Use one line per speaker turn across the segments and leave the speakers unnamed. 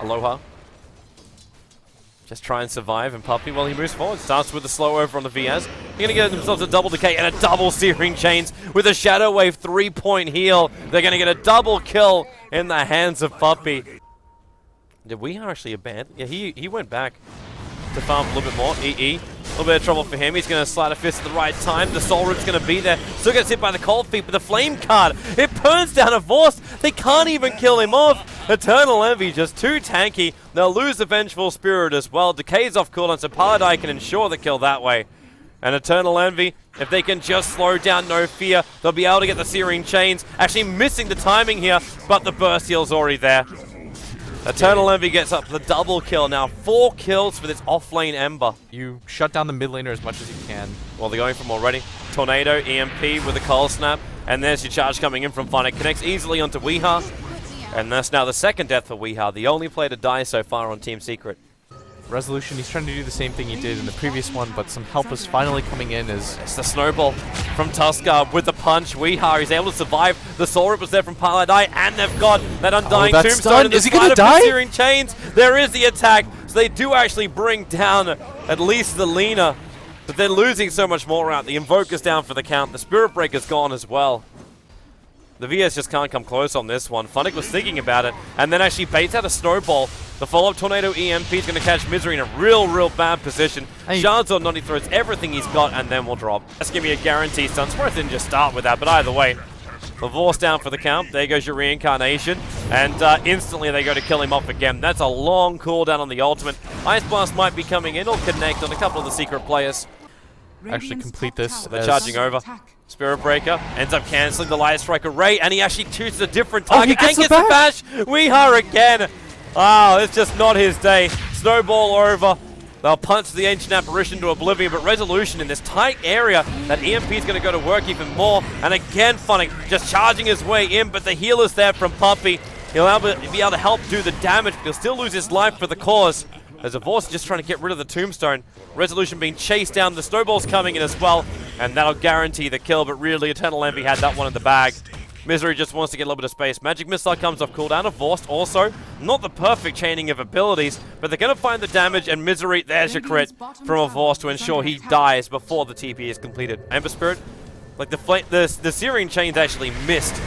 Aloha. Just try and survive, and Puppey, well, he moves forward. Starts with the slow over on the VS. They're going to get themselves a double decay and a double Searing Chains with a Shadow Wave 3-point heal. They're going to get a double kill in the hands of Puppey. Did we actually abandon? Yeah, he went back to farm a little bit more. EE. A little bit of trouble for him. He's going to slide a fist at the right time. The Soul Root's going to be there. Still gets hit by the Cold Feet, but the Flame card, it burns down a Vorst. They can't even kill him off. Eternal Envy just too tanky. They'll lose the Vengeful Spirit as well. Decays off cooldown, so Paladai can ensure the kill that way. And Eternal Envy, if they can just slow down No Fear, they'll be able to get the Searing Chains. Actually missing the timing here, but the burst heal's already there. Eternal Envy gets up the double kill now. 4 kills for this offlane Ember.
You shut down the mid laner as much as you can.
Well, they're going from already. Tornado, EMP with a Cold Snap. And there's your charge coming in from Fun. It connects easily onto Weeha. And that's now the second death for Weeha, the only player to die so far on Team Secret.
Resolution, he's trying to do the same thing he did in the previous one, but some help is finally coming in as...
It's the snowball from Tusker with the punch. Weeha is able to survive. The Soul Rip was there from Paladai, and they've got that Undying Tombstone.
Is he going to die?
Searing Chains. There is the attack, so they do actually bring down at least the Lina, but they're losing so much more out. The Invoker's down for the count. The Spirit Breaker's gone as well. The VS just can't come close on this one. Funnick was thinking about it, and then actually baits out a snowball. The follow-up Tornado EMP is going to catch Misery in a real bad position. Shards on Noddy throws everything he's got, and then will drop. That's going to be a guarantee stun. Surprised didn't just start with that, but either way. The Vorst down for the count. There goes your Reincarnation, and instantly they go to kill him off again. That's a long cooldown on the ultimate. Ice Blast might be coming in. It'll connect on a couple of the secret players.
Actually complete this.
They're charging over. Spirit Breaker ends up cancelling the Light Strike Array, and he actually chooses a different target and gets the bash. Weeha again. Wow, it's just not his day. Snowball over. They'll punch the Ancient Apparition to oblivion, but Resolution in this tight area, that EMP is going to go to work even more. And again, Funnick just charging his way in, but the healer's there from Puppey. He'll be able to help do the damage, but he'll still lose his life for the cause. As a Vorst just trying to get rid of the Tombstone. Resolution being chased down. The Snowball's coming in as well, and that'll guarantee the kill, but really Eternal Envy had that one in the bag. Misery just wants to get a little bit of space. Magic Missile comes off cooldown. A Vorst also. Not the perfect chaining of abilities, but they're going to find the damage, and Misery, there's your crit from a Vorst to ensure he dies before the TP is completed. Ember Spirit, like the Searing Chains actually missed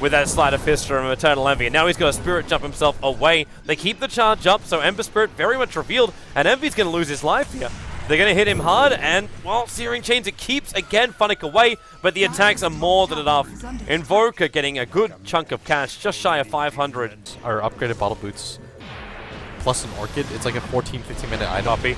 with that Sleight of Fist from Eternal Envy, and now he's got a Spirit jump himself away. They keep the charge up, so Ember Spirit very much revealed, and Envy's going to lose his life here. They're going to hit him hard, and, well, Searing Chains, it keeps, again, Funnick away, but the attacks are more than enough. Invoker getting a good chunk of cash, just shy of 500.
Our upgraded Bottle Boots, plus an Orchid, it's like a 14-15 minute item.
Copy.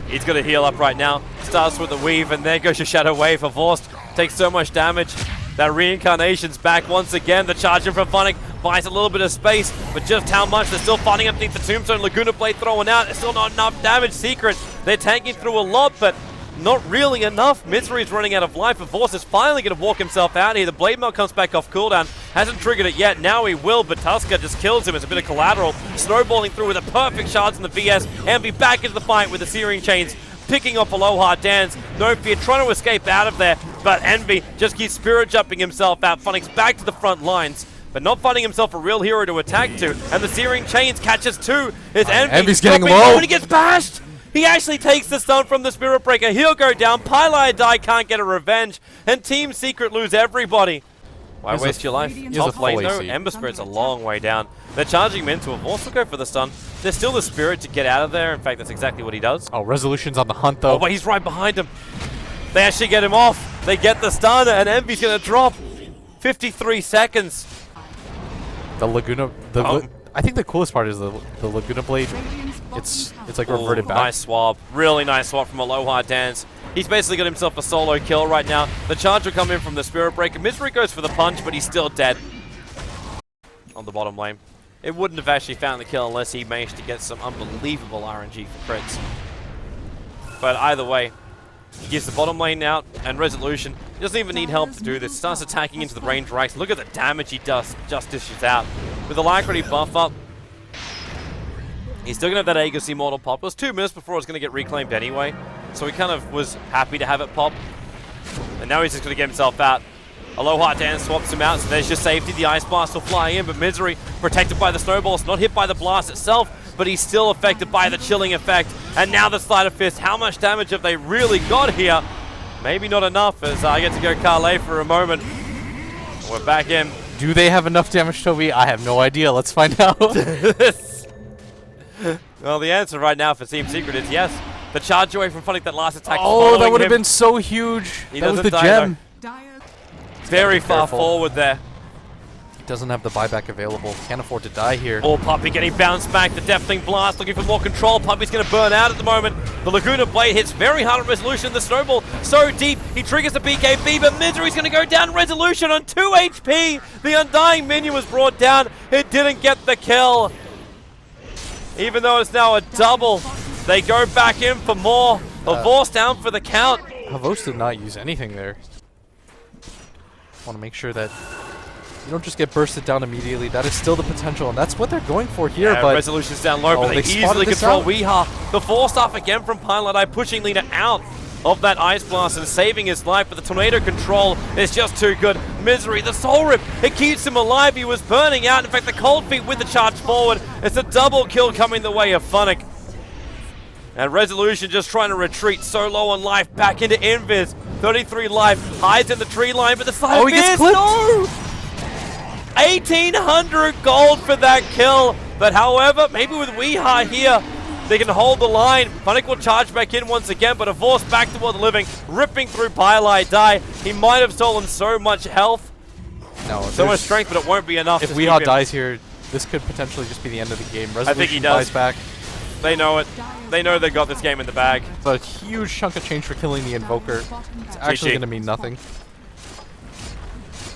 He's going to heal up right now. Starts with the Weave, and there goes your Shadow Wave for Vorst. Takes so much damage. That Reincarnation's back once again. The charge in from Funnick buys a little bit of space, but just how much? They're still fighting underneath the Tombstone. Laguna Blade throwing out. It's still not enough damage. Secret, they're tanking through a lot, but not really enough. Misery's running out of life. But Vorst is finally going to walk himself out here. The Blade Mail comes back off cooldown. Hasn't triggered it yet. Now he will, but Tusker just kills him. It's a bit of collateral. Snowballing through with a perfect shards in the VS. And be back into the fight with the Searing Chains. Picking off Aloha Dance. No Fear trying to escape out of there, but Envy just keeps Spirit jumping himself out. Funnick's back to the front lines, but not finding himself a real hero to attack to. And the Searing Chains catches two. It's
Envy's getting low.
When he gets bashed, he actually takes the stun from the Spirit Breaker. He'll go down. Pylai can't get a revenge, and Team Secret lose everybody. Why waste your life? Top lane though, Ember Spirit's a long way down. They're charging him into a Vorst. Will go for the stun. There's still the Spirit to get out of there. In fact, that's exactly what he does.
Oh, Resolution's on the hunt though.
Oh, but he's right behind him. They actually get him off. They get the stun, and Envy's going to drop. 53 seconds.
The Laguna... I think the coolest part is the Laguna Blade. It's like reverted back.
Nice swap. Really nice swap from Aloha Dance. He's basically got himself a solo kill right now. The charge will come in from the Spirit Breaker. Misery goes for the punch, but he's still dead on the bottom lane. It wouldn't have actually found the kill unless he managed to get some unbelievable RNG for crits. But either way, he gives the bottom lane out, and Resolution doesn't even need help to do this. Starts attacking into the range racks. Look at the damage he does, just dishes out. With the Alacrity buff up, he's still going to have that Aegis Immortal pop. It was 2 minutes before it was going to get reclaimed anyway, so he kind of was happy to have it pop. And now he's just going to get himself out. Aloha Dan swaps him out, so there's your safety. The Ice Blast will fly in, but Misery, protected by the snowballs, not hit by the blast itself, but he's still affected by the chilling effect. And now the Sleight of Fist. How much damage have they really got here? Maybe not enough, as I get to go Carlet for a moment. We're back in.
Do they have enough damage, Toby? I have no idea. Let's find out.
Well, the answer right now for Team Secret is yes. The charge away from Funnick, that last attack.
Oh, that would have been so huge. That was the gem.
Very far forward there.
He doesn't have the buyback available. Can't afford to die here.
Oh, Puppey getting bounced back. The Deathling Blast looking for more control. Puppey's going to burn out at the moment. The Laguna Blade hits very hard on Resolution. The Snowball so deep. He triggers the BKB, but Misery's going to go down. Resolution on 2 HP. The Undying Minion was brought down. It didn't get the kill. Even though it's now a double, they go back in for more. Avos down for the count.
Havos did not use anything there. Want to make sure that you don't just get bursted down immediately. That is still the potential, and that's what they're going for here.
Yeah,
but
Resolution's down low, but they easily control Weeha. The force off again from Pilot Eye, pushing Lina out of that Ice Blast and saving his life, but the Tornado control is just too good. Misery, the Soul Rip, it keeps him alive. He was burning out. In fact, the Cold Feet with the charge forward. It's a double kill coming the way of Funnick. And Resolution just trying to retreat so low on life back into Invis. 33 life, hides in the tree line, but the side
he gets clipped.
No! 1,800 gold for that kill. But however, maybe with Weeha here, they can hold the line. Funnick will charge back in once again, but Avos back toward the living, ripping through Pilei Die. He might have stolen so much health, so much strength, but it won't be enough.
If Weeha dies here, this could potentially just be the end of the game. Resolution
I think he does.
Back.
They know it. They know they got this game in the bag.
But a huge chunk of change for killing the Invoker. It's actually going to mean nothing.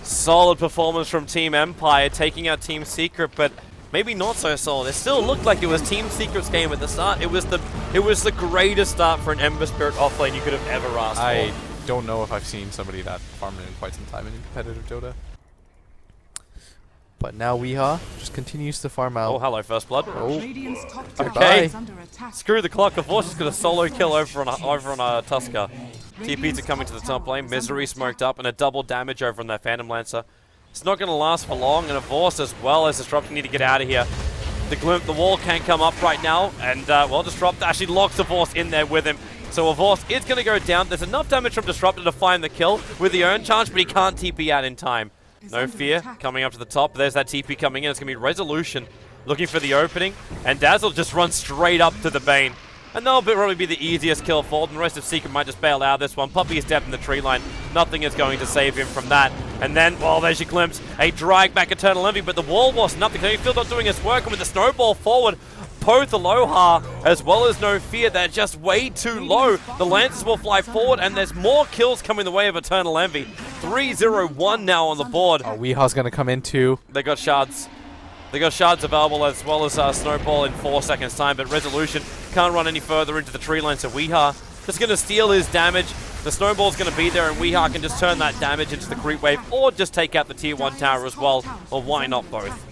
Solid performance from Team Empire, taking out Team Secret, but maybe not so solid. It still looked like it was Team Secret's game at the start. It was the greatest start for an Ember Spirit offlane you could have ever asked for.
I don't know if I've seen somebody that farmed in quite some time in competitive Dota. But now Weeha just continues to farm out.
Oh, hello, First Blood.
Oh,
okay. Screw the clock. The Force is going to solo kill over on a Tusker. TPs are coming to the top lane. Misery smoked up and a double damage over on that Phantom Lancer. It's not going to last for long, and a Force as well as Disruptor need to get out of here. The wall can't come up right now, and well, Disruptor actually locks the Force in there with him. So Avos is going to go down. There's enough damage from Disruptor to find the kill with the Urn Charge, but he can't TP out in time. No fear coming up to the top. There's that TP coming in. It's going to be Resolution looking for the opening. And Dazzle just runs straight up to the Bane. And that'll probably be the easiest kill for him. The rest of Secret might just bail out this one. Puppey is dead in the tree line. Nothing is going to save him from that. And then, well, there's your glimpse. A drag back Eternal Envy, but the wall was nothing. Still not doing his work. And with the snowball forward, both Aloha as well as No Fear, they're just way too low. The Lancers will fly forward, and there's more kills coming the way of Eternal Envy. 3-0-1 now on the board.
Oh, Weeha's going to come in too.
They got shards. They got shards available as well as Snowball in 4 seconds time, but Resolution can't run any further into the tree line, so Weeha just going to steal his damage. The Snowball's going to be there, and Weeha can just turn that damage into the creep wave, or just take out the tier 1 tower as well, or why not both?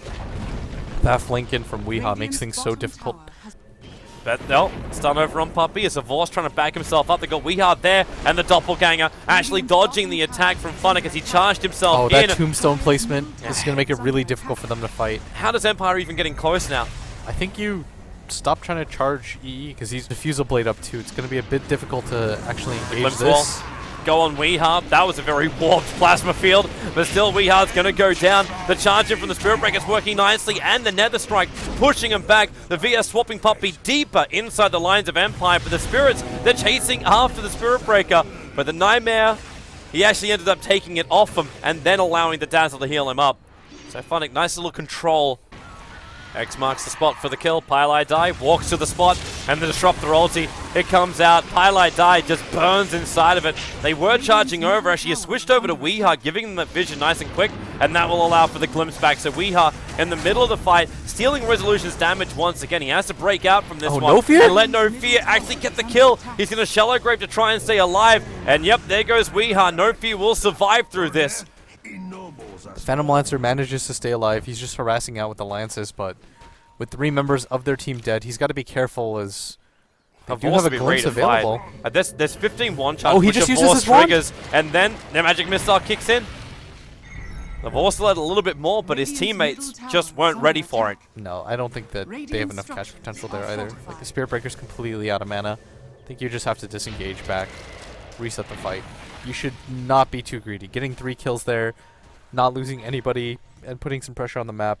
That flank in from Weeha makes things so difficult.
But no, stun over on Puppey as Avos trying to back himself up. They got Weeha there, and the Doppelganger actually dodging the attack from Funnick as he charged himself in.
Oh, that tombstone placement is going to make it really difficult for them to fight.
How does Empire even get in close now?
I think you stop trying to charge EE because he's Diffusal Blade up too. It's going to be a bit difficult to actually engage this.
Go on Weeha. That was a very warped plasma field, but still Weeha's going to go down. The charge in from the Spirit Breaker is working nicely, and the Nether Strike pushing him back. The VS swapping Puppey deeper inside the lines of Empire, but the Spirits, they're chasing after the Spirit Breaker. But the Nightmare, he actually ended up taking it off him and then allowing the Dazzle to heal him up. So Funnick, nice little control. X marks the spot for the kill. Pilei Die walks to the spot, and the Disruptor ulti, it comes out. Pilei Die just burns inside of it. They were charging over. Actually, he switched over to Weeha, giving them that vision nice and quick, and that will allow for the glimpse back. So Weeha, in the middle of the fight, stealing Resolution's damage once again. He has to break out from this one.
No Fear?
And let No Fear actually get the kill. He's going to Shallow Grave to try and stay alive. And yep, there goes Weeha. No Fear will survive through this.
The Phantom Lancer manages to stay alive. He's just harassing out with the Lances, but with 3 members of their team dead, he's got to be careful as they do have a glimpse available.
There's 15 one charge.
Oh, he just uses his wand?
triggers, and then the magic missile kicks in. They've also led a little bit more, but his teammates just weren't ready for it.
No, I don't think that they have enough catch potential there either. Like, the Spirit Breaker's completely out of mana. I think you just have to disengage back, reset the fight. You should not be too greedy. Getting 3 kills there, not losing anybody, and putting some pressure on the map.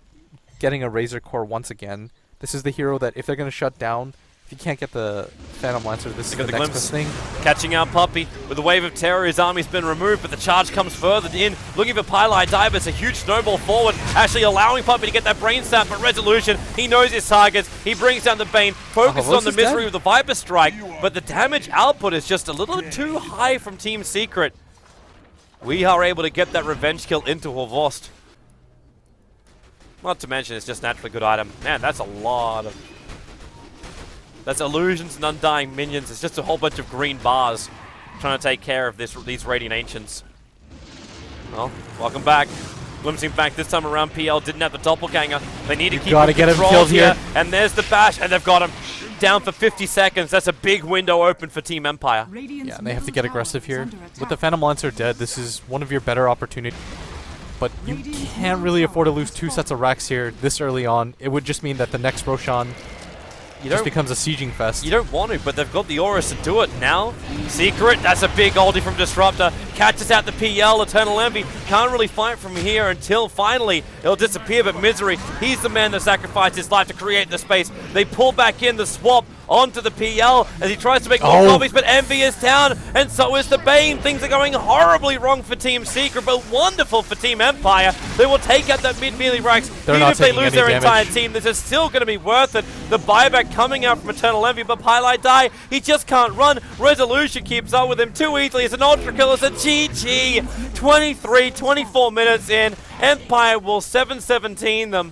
Getting a Razor Core once again. This is the hero that if they're going to shut down, if you can't get the Phantom Lancer, this is the next best thing.
Catching out Puppey with a wave of terror, his army's been removed, but the charge comes further in. Looking for Pylite Dive, it's a huge snowball forward, actually allowing Puppey to get that brain sap, but Resolution, he knows his targets, he brings down the Bane, focuses on the Misery with the Viper Strike, but the damage output is just a little too high from Team Secret. We are able to get that revenge kill into Horvost. Not to mention, it's just naturally good item. Man, that's a lot of... That's illusions and undying minions. It's just a whole bunch of green bars trying to take care of these Radiant Ancients. Well, welcome back. Glimpsing back this time around, PL didn't have the doppelganger. They need to keep him killed here. And there's the bash, and they've got him down for 50 seconds. That's a big window open for Team Empire.
Yeah, and they have to get aggressive here. With the Phantom Lancer dead, this is one of your better opportunities. But you can't really afford to lose 2 sets of racks here this early on. It would just mean that the next Roshan just becomes a sieging fest.
You don't want to, but they've got the auras to do it now. Secret, that's a big ulti from Disruptor. Catches out the PL, Eternal Envy. Can't really fight from here until finally it'll disappear, but Misery, he's the man that sacrificed his life to create the space. They pull back in the swap onto the PL as he tries to make more copies, but Envy is down, and so is the Bane. Things are going horribly wrong for Team Secret, but wonderful for Team Empire. They will take out that mid-melee racks. Even if they lose their entire team, this is still going to be worth it. The buyback coming out from Eternal Envy, but Pylite Die, he just can't run. Resolution keeps up with him too easily. It's an Ultra Kill, it's a GG. 23, 24 minutes in. Empire will 7-17 them,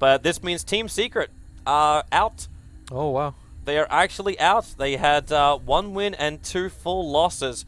but this means Team Secret are out.
Oh, wow.
They are actually out. They had 1 win and 2 full losses.